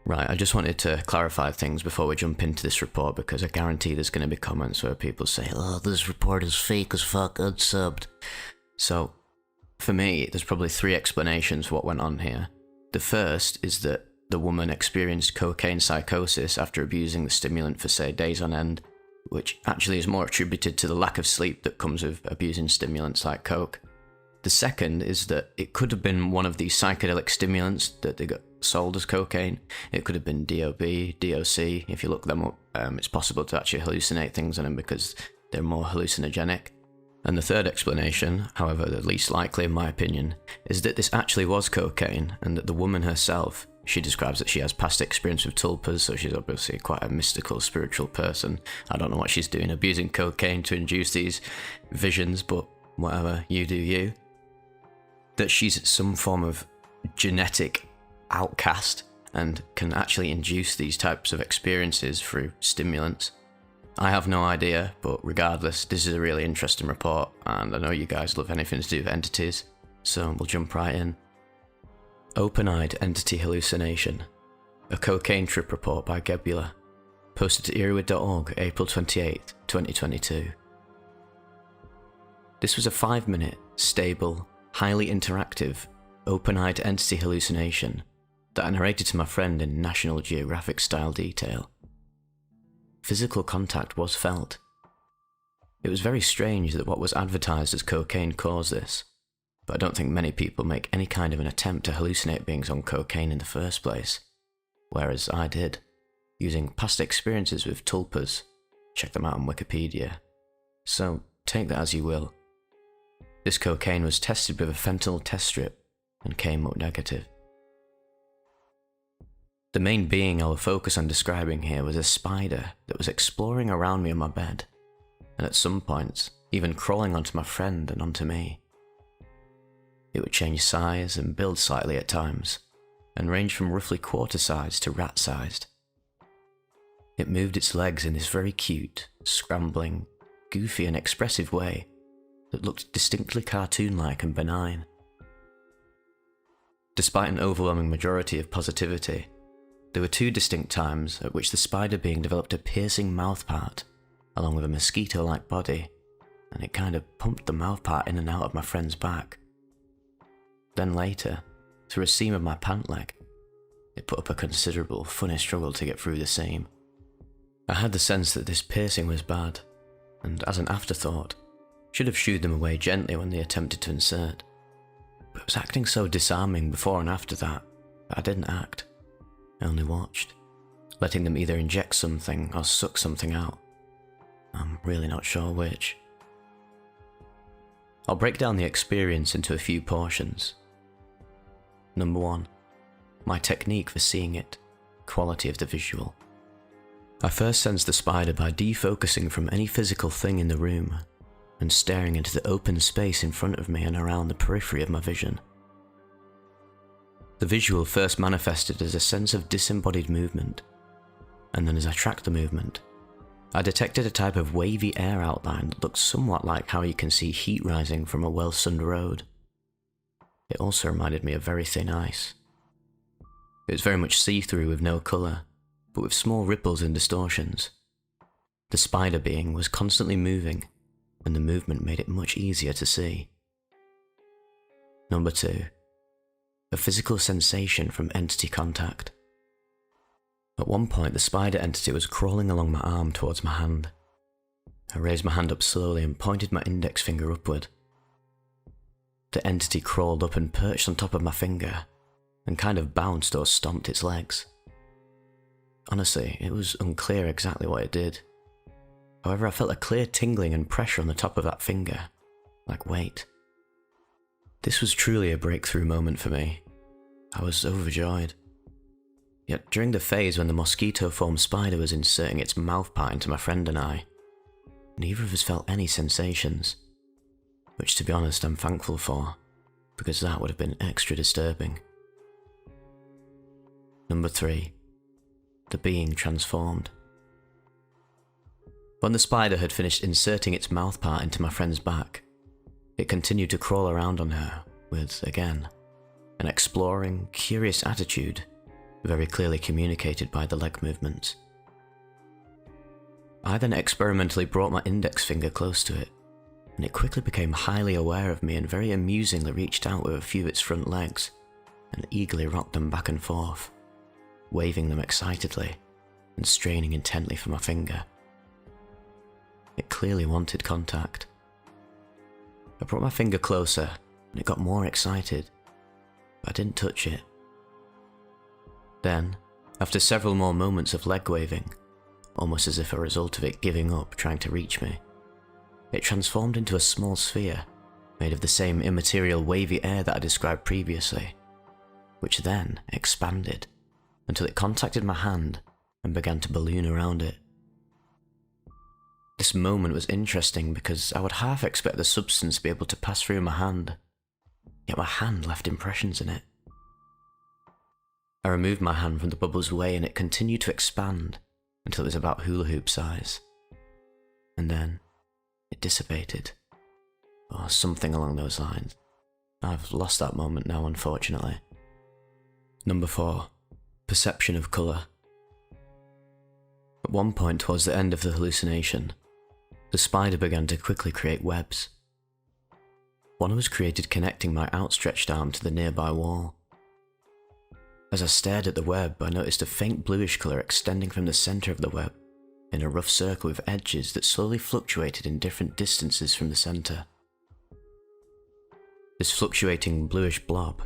Right, I just wanted to clarify things before we jump into this report, because I guarantee there's going to be comments where people say, "Oh, this report is fake as fuck, unsubbed." So, for me, there's probably three explanations for what went on here. The first is that the woman experienced cocaine psychosis after abusing the stimulant for, say, days on end, which actually is more attributed to the lack of sleep that comes with abusing stimulants like coke. The second is that it could have been one of these psychedelic stimulants that they got sold as cocaine. It could have been DOB, DOC. If you look them up, it's possible to actually hallucinate things on them because they're more hallucinogenic. And the third explanation, however the least likely in my opinion, is that this actually was cocaine, and that the woman herself, she describes that she has past experience with tulpas, so she's obviously quite a mystical, spiritual person. I don't know what she's doing, abusing cocaine to induce these visions, but whatever, you do you. That she's some form of genetic outcast and can actually induce these types of experiences through stimulants. I have no idea, but regardless, this is a really interesting report, and I know you guys love anything to do with entities, so we'll jump right in. Open-eyed entity hallucination. A cocaine trip report by Gebula. Posted to earwig.org, April 28, 2022. This was a 5-minute, stable, highly interactive, open-eyed entity hallucination that I narrated to my friend in National Geographic style detail. Physical contact was felt. It was very strange that what was advertised as cocaine caused this, but I don't think many people make any kind of an attempt to hallucinate beings on cocaine in the first place, whereas I did, using past experiences with tulpas. Check them out on Wikipedia. So take that as you will. This cocaine was tested with a fentanyl test strip and came up negative. The main being I will focus on describing here was a spider that was exploring around me on my bed, and at some points even crawling onto my friend and onto me. It would change size and build slightly at times, and range from roughly quarter-sized to rat-sized. It moved its legs in this very cute, scrambling, goofy and expressive way that looked distinctly cartoon-like and benign. Despite an overwhelming majority of positivity, there were two distinct times at which the spider being developed a piercing mouthpart, along with a mosquito-like body, and it kind of pumped the mouthpart in and out of my friend's back. Then later, through a seam of my pant leg, it put up a considerable, funny struggle to get through the seam. I had the sense that this piercing was bad, and as an afterthought, should have shooed them away gently when they attempted to insert. But it was acting so disarming before and after that I didn't act. I only watched, letting them either inject something or suck something out. I'm really not sure which. I'll break down the experience into a few portions. Number 1. My technique for seeing it, quality of the visual. I first sensed the spider by defocusing from any physical thing in the room and staring into the open space in front of me and around the periphery of my vision. The visual first manifested as a sense of disembodied movement, and then as I tracked the movement, I detected a type of wavy air outline that looked somewhat like how you can see heat rising from a well-sunned road. It also reminded me of very thin ice. It was very much see-through with no colour, but with small ripples and distortions. The spider being was constantly moving, and the movement made it much easier to see. Number 2. A physical sensation from entity contact. At one point, the spider entity was crawling along my arm towards my hand. I raised my hand up slowly and pointed my index finger upward. The entity crawled up and perched on top of my finger, and kind of bounced or stomped its legs. Honestly, it was unclear exactly what it did. However, I felt a clear tingling and pressure on the top of that finger, like weight. This was truly a breakthrough moment for me. I was overjoyed. Yet during the phase when the mosquito-formed spider was inserting its mouthpart into my friend and I, neither of us felt any sensations, which to be honest I'm thankful for, because that would have been extra disturbing. Number 3. The being transformed. When the spider had finished inserting its mouthpart into my friend's back, it continued to crawl around on her with, again, an exploring, curious attitude very clearly communicated by the leg movements. I then experimentally brought my index finger close to it, and it quickly became highly aware of me and very amusingly reached out with a few of its front legs and eagerly rocked them back and forth, waving them excitedly and straining intently for my finger. It clearly wanted contact. I brought my finger closer and it got more excited, but I didn't touch it. Then, after several more moments of leg waving, almost as if a result of it giving up trying to reach me, it transformed into a small sphere made of the same immaterial wavy air that I described previously, which then expanded until it contacted my hand and began to balloon around it. This moment was interesting because I would half expect the substance to be able to pass through my hand, yet my hand left impressions in it. I removed my hand from the bubble's way and it continued to expand until it was about hula hoop size. And then it dissipated, or something along those lines. I've lost that moment now, unfortunately. Number 4. Perception of colour. At one point towards the end of the hallucination, the spider began to quickly create webs. One was created connecting my outstretched arm to the nearby wall. As I stared at the web, I noticed a faint bluish colour extending from the centre of the web in a rough circle with edges that slowly fluctuated in different distances from the centre. This fluctuating bluish blob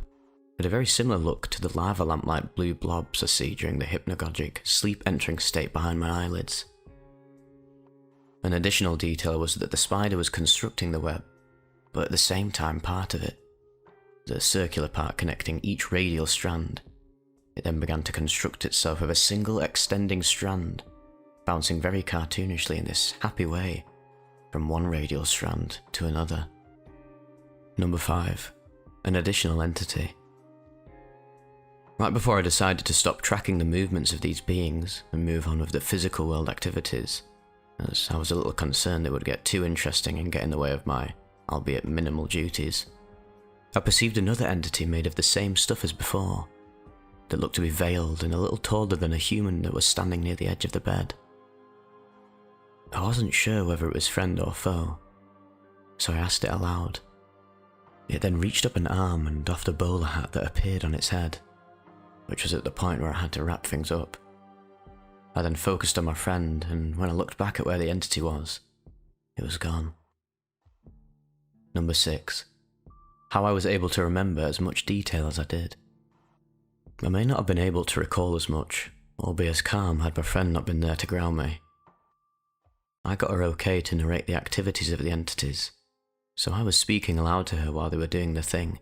had a very similar look to the lava lamp-like blue blobs I see during the hypnagogic, sleep-entering state behind my eyelids. An additional detail was that the spider was constructing the web, but at the same time part of it, the circular part connecting each radial strand. It then began to construct itself with a single extending strand, bouncing very cartoonishly in this happy way from one radial strand to another. Number 5. An additional entity. Right before I decided to stop tracking the movements of these beings and move on with the physical world activities, as I was a little concerned it would get too interesting and get in the way of my, albeit minimal, duties, I perceived another entity made of the same stuff as before, that looked to be veiled and a little taller than a human that was standing near the edge of the bed. I wasn't sure whether it was friend or foe, so I asked it aloud. It then reached up an arm and doffed a bowler hat that appeared on its head, which was at the point where I had to wrap things up. I then focused on my friend, and when I looked back at where the entity was, it was gone. Number 6. How I was able to remember as much detail as I did. I may not have been able to recall as much, or be as calm had my friend not been there to ground me. I got her okay to narrate the activities of the entities, so I was speaking aloud to her while they were doing the thing.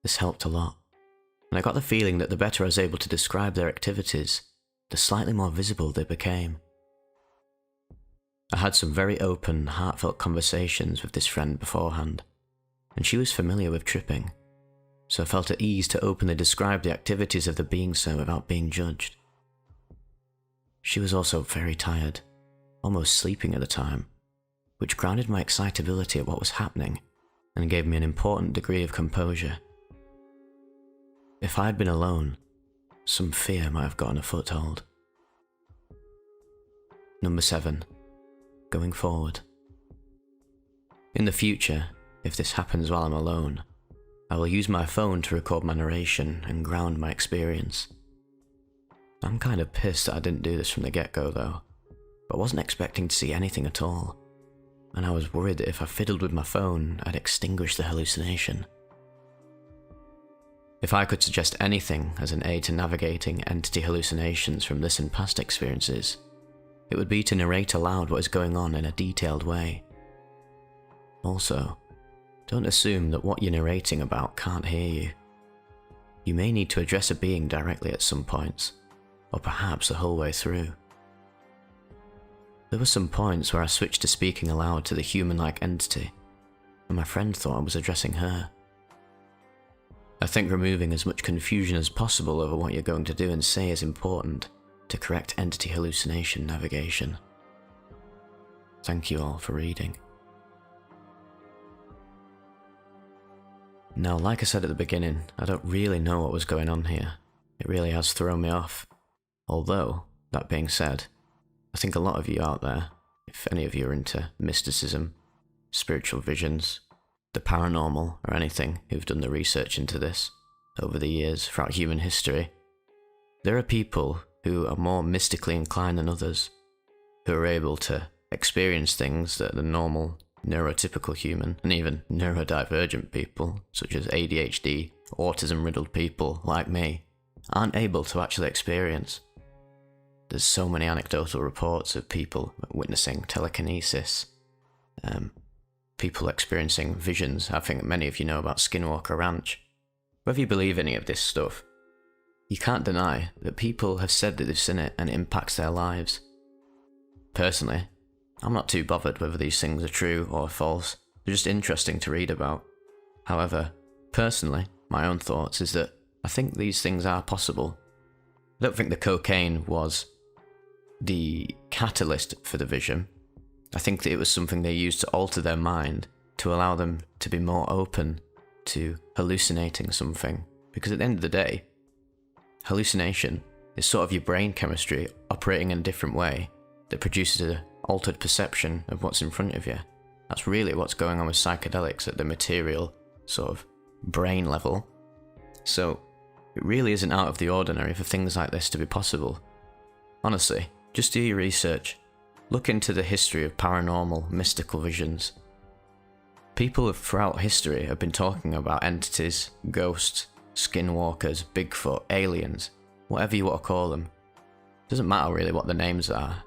This helped a lot, and I got the feeling that the better I was able to describe their activities, the slightly more visible they became. I had some very open, heartfelt conversations with this friend beforehand, and she was familiar with tripping, so I felt at ease to openly describe the activities of the being so without being judged. She was also very tired, almost sleeping at the time, which grounded my excitability at what was happening and gave me an important degree of composure. If I had been alone, some fear might have gotten a foothold. Number 7. Going forward. In the future, if this happens while I'm alone, I will use my phone to record my narration and ground my experience. I'm kind of pissed that I didn't do this from the get-go though, but I wasn't expecting to see anything at all, and I was worried that if I fiddled with my phone, I'd extinguish the hallucination. If I could suggest anything as an aid to navigating entity hallucinations from this and past experiences, it would be to narrate aloud what is going on in a detailed way. Also, don't assume that what you're narrating about can't hear you. You may need to address a being directly at some points, or perhaps the whole way through. There were some points where I switched to speaking aloud to the human-like entity, and my friend thought I was addressing her. I think removing as much confusion as possible over what you're going to do and say is important to correct entity hallucination navigation. Thank you all for reading. Now, like I said at the beginning, I don't really know what was going on here. It really has thrown me off. Although, that being said, I think a lot of you out there, if any of you are into mysticism, spiritual visions, the paranormal, or anything, who've done the research into this over the years throughout human history, there are people who are more mystically inclined than others, who are able to experience things that the normal, neurotypical human, and even neurodivergent people, such as ADHD, autism-riddled people like me, aren't able to actually experience. There's so many anecdotal reports of people witnessing telekinesis, people experiencing visions. I think many of you know about Skinwalker Ranch. Whether you believe any of this stuff, you can't deny that people have said that they've seen it and it impacts their lives. Personally, I'm not too bothered whether these things are true or false. They're just interesting to read about. However, personally, my own thoughts is that I think these things are possible. I don't think the cocaine was the catalyst for the vision. I think that it was something they used to alter their mind to allow them to be more open to hallucinating something. Because at the end of the day, hallucination is sort of your brain chemistry operating in a different way that produces an altered perception of what's in front of you. That's really what's going on with psychedelics at the material sort of brain level. So it really isn't out of the ordinary for things like this to be possible. Honestly, just do your research. Look into the history of paranormal, mystical visions. People throughout history have been talking about entities, ghosts, skinwalkers, Bigfoot, aliens, whatever you want to call them. Doesn't matter really what the names are.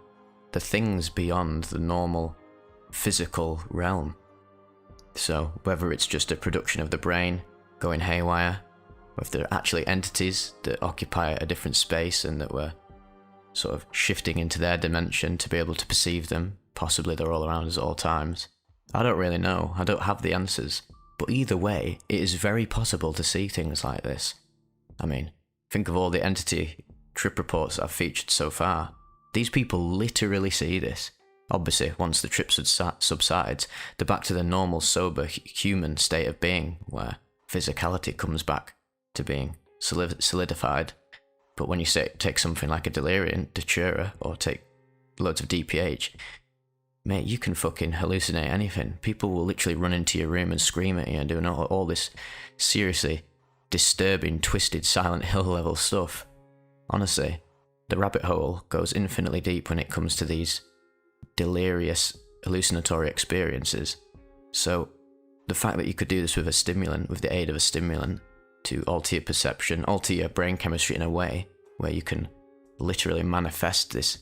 The things beyond the normal physical realm. So whether it's just a production of the brain going haywire, or if they're actually entities that occupy a different space and that we're sort of shifting into their dimension to be able to perceive them, possibly they're all around us at all times. I don't really know, I don't have the answers, but either way, it is very possible to see things like this. I mean, think of all the entity trip reports I've featured so far. These people literally see this. Obviously, once the trip subsides, they're back to the normal, sober, human state of being, where physicality comes back to being solidified. But when you take something like a delirium, datura, or take loads of DPH, mate, you can fucking hallucinate anything. People will literally run into your room and scream at you and doing all this seriously disturbing, twisted, Silent Hill level stuff. Honestly, the rabbit hole goes infinitely deep when it comes to these delirious, hallucinatory experiences. So, the fact that you could do this with a stimulant, with the aid of a stimulant, to alter your perception, alter your brain chemistry in a way where you can literally manifest this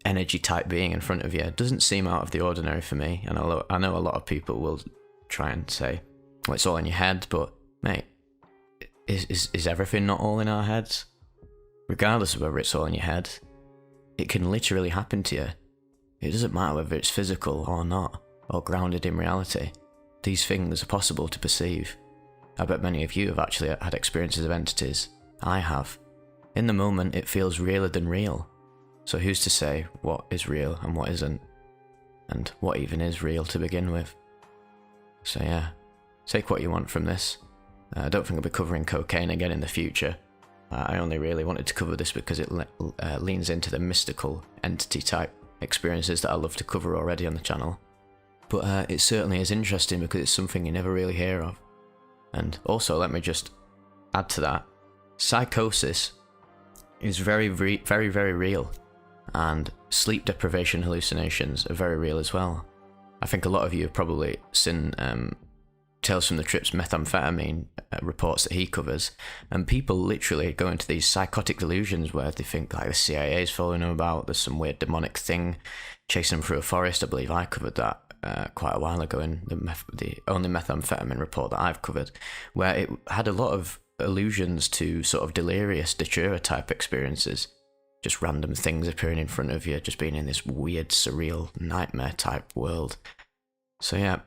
energy type being in front of you, doesn't seem out of the ordinary for me. And I know a lot of people will try and say, well, it's all in your head, but mate, is everything not all in our heads? Regardless of whether it's all in your head, it can literally happen to you. It doesn't matter whether it's physical or not, or grounded in reality. These things are possible to perceive. I bet many of you have actually had experiences of entities. I have. In the moment, it feels realer than real. So who's to say what is real and what isn't? And what even is real to begin with? So yeah, take what you want from this. I don't think I'll be covering cocaine again in the future. I only really wanted to cover this because it leans into the mystical entity type experiences that I love to cover already on the channel. But it certainly is interesting because it's something you never really hear of. And also, let me just add to that, psychosis is very, very real, and sleep deprivation hallucinations are very real as well. I think a lot of you have probably seen Tales from the Trip's methamphetamine reports that he covers, and people literally go into these psychotic delusions where they think like the CIA is following them about, there's some weird demonic thing chasing them through a forest. I believe I covered that quite a while ago in the only methamphetamine report that I've covered, where it had a lot of allusions to sort of delirious datura type experiences, just random things appearing in front of you, just being in this weird surreal nightmare type world. So yeah,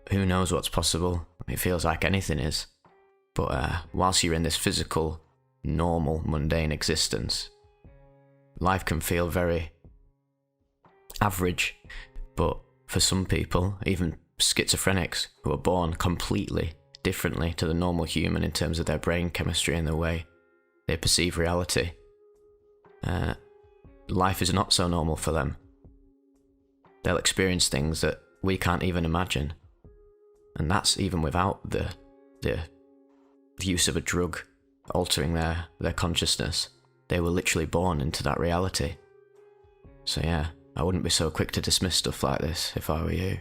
who knows what's possible? It feels like anything is. But whilst you're in this physical, normal, mundane existence, life can feel very average. But for some people, even schizophrenics who are born completely differently to the normal human in terms of their brain chemistry and the way they perceive reality. Life is not so normal for them. They'll experience things that we can't even imagine. And that's even without the use of a drug altering their consciousness. They were literally born into that reality. So yeah, I wouldn't be so quick to dismiss stuff like this if I were you.